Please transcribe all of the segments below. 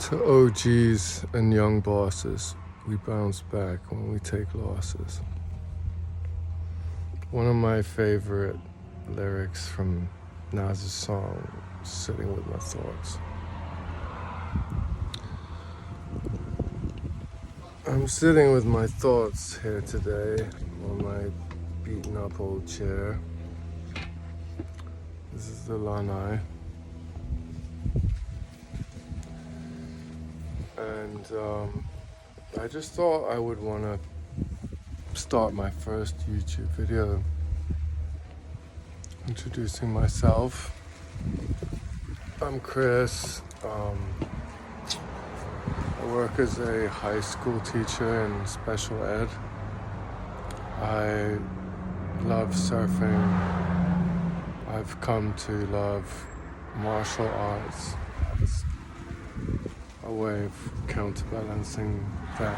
To OGs and young bosses, we bounce back when we take losses. One of my favorite lyrics from Nas's song, Sitting With My Thoughts. I'm sitting with my thoughts here today on my beaten up old chair. This is the lanai. And I just thought I would want to start my first YouTube video introducing myself. I'm Chris. I work as a high school teacher in special ed. I love surfing. I've come to love martial arts as a way of counterbalancing that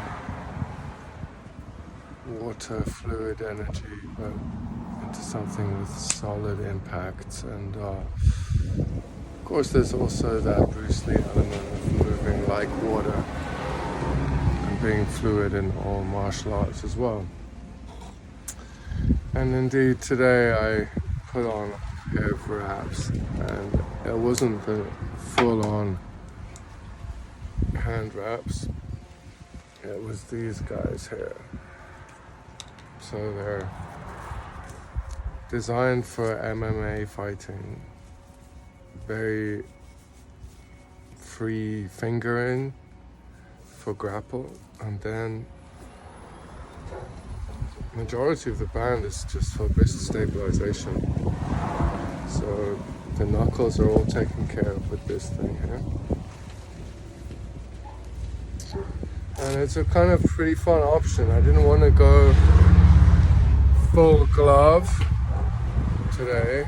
water fluid energy, but into something with solid impact. And of course there's also that Bruce Lee element of moving like water and being fluid in all martial arts as well. And indeed today I put on a pair of wraps, and it wasn't the full-on hand wraps, it was these guys here. So they're designed for MMA fighting, very free fingering for grapple, and then majority of the band is just for wrist stabilization. So the knuckles are all taken care of with this thing here. And it's a kind of pretty fun option. I didn't want to go full glove today.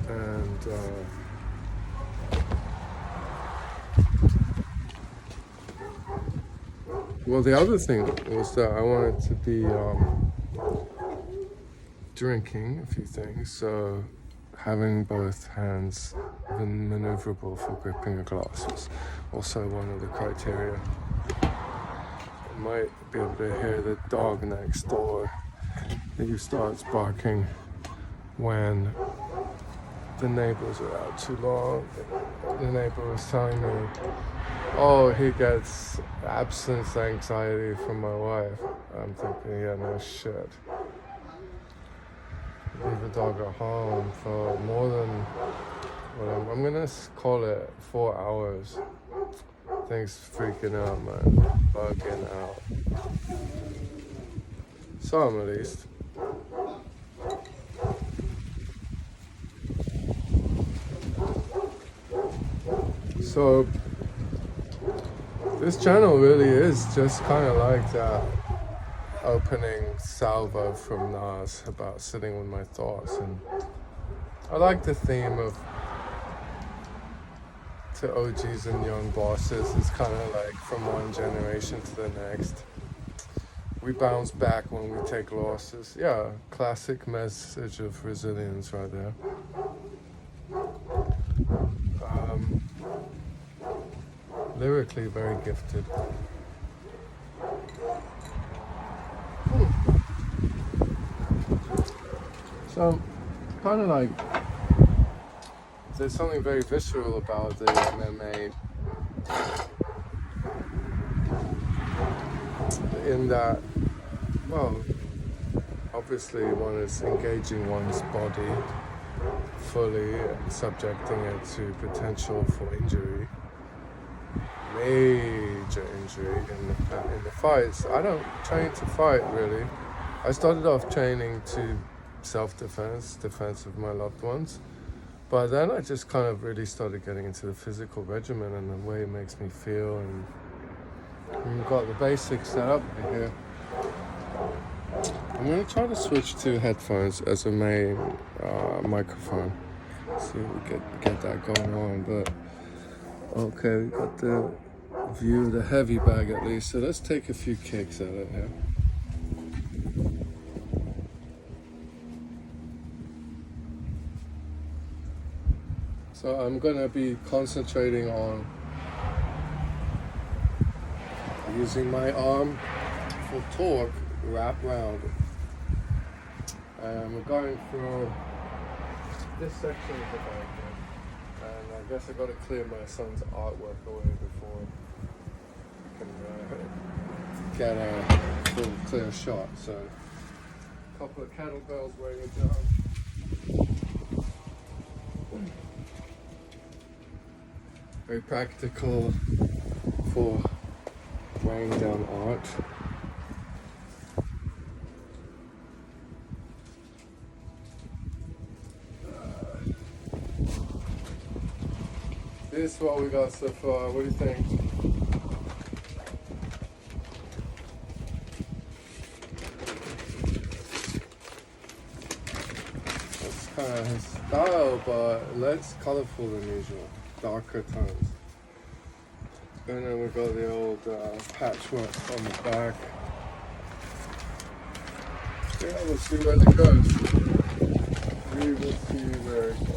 And well, the other thing was that I wanted to be drinking a few things, so having both hands maneuverable for gripping a glass was also one of the criteria. You might be able to hear the dog next door who starts barking when the neighbors are out too long. The neighbor was telling me, oh, he gets absence anxiety from my wife. I'm thinking, yeah, no shit. Leave a dog at home for more than, well, I'm gonna call it 4 hours. Things freaking out, man. Bugging out. Some at least. So this channel really is just kind of like that opening salvo from Nas about sitting with my thoughts. And I like the theme of to OGs and young bosses. It's kind of like from one generation to the next. We bounce back when we take losses. Yeah, classic message of resilience right there. Lyrically very gifted. So, kind of like, there's something very visceral about the MMA in that, well, obviously one is engaging one's body fully and subjecting it to potential for injury, major injury in the fights. I don't train to fight really. I started off training to self-defense, defense of my loved ones. But then I just kind of really started getting into the physical regimen and the way it makes me feel, and we've got the basics set up here. I'm going to try to switch to headphones as a main microphone. See if we get that going on. But okay, we got the view of the heavy bag at least, so let's take a few kicks at it here. So I'm gonna be concentrating on using my arm for torque wrap round. And we're going through this section of the bike here. And I guess I gotta clear my son's artwork away before I can get a full clear shot. So a couple of kettlebells weighing it down. Very practical for weighing down art. This is what we got so far. What do you think? That's kind of his style, but less colorful than usual. Darker tones. And then we got the old patchwork on the back. Yeah, we'll see where it goes. We will see where it goes.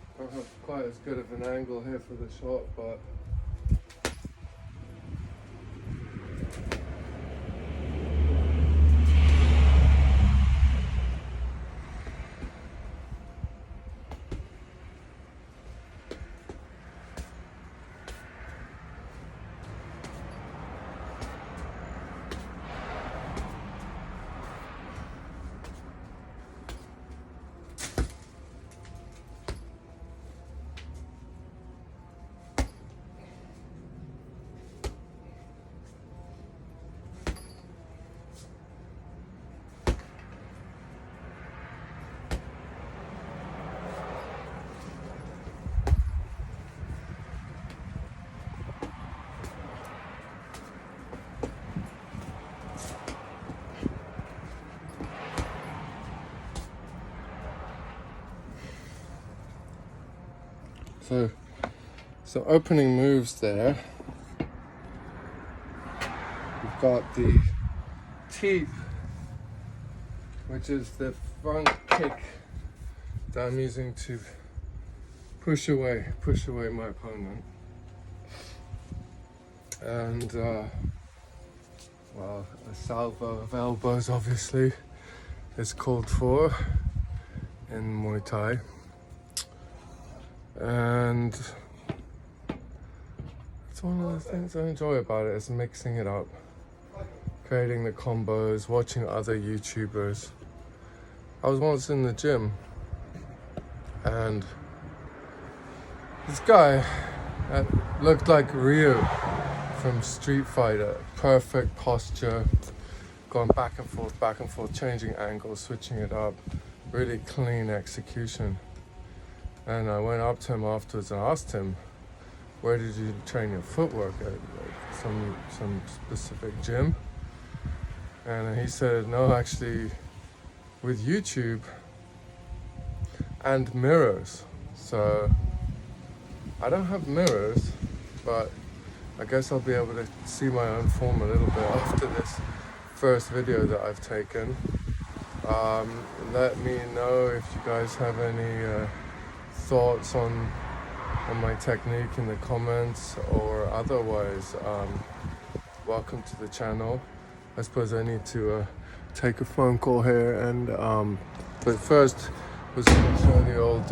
I don't have quite as good of an angle here for the shot, but so opening moves there. We've got the teep, which is the front kick that I'm using to push away my opponent. And well, a salvo of elbows obviously is called for in Muay Thai. And it's one of the things I enjoy about it, is mixing it up, creating the combos, watching other YouTubers. I was once in the gym and this guy looked like Ryu from Street Fighter. Perfect posture, going back and forth, changing angles, switching it up, really clean execution. And I went up to him afterwards and asked him, where did you train your footwork at? Like some specific gym? And he said, no, actually with YouTube and mirrors. So I don't have mirrors, but I guess I'll be able to see my own form a little bit after this first video that I've taken. Let me know if you guys have any thoughts on my technique in the comments, or otherwise welcome to the channel. I suppose I need to take a phone call here, and but first was going to show the old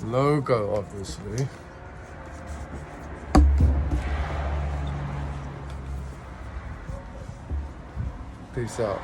logo, obviously. Peace out.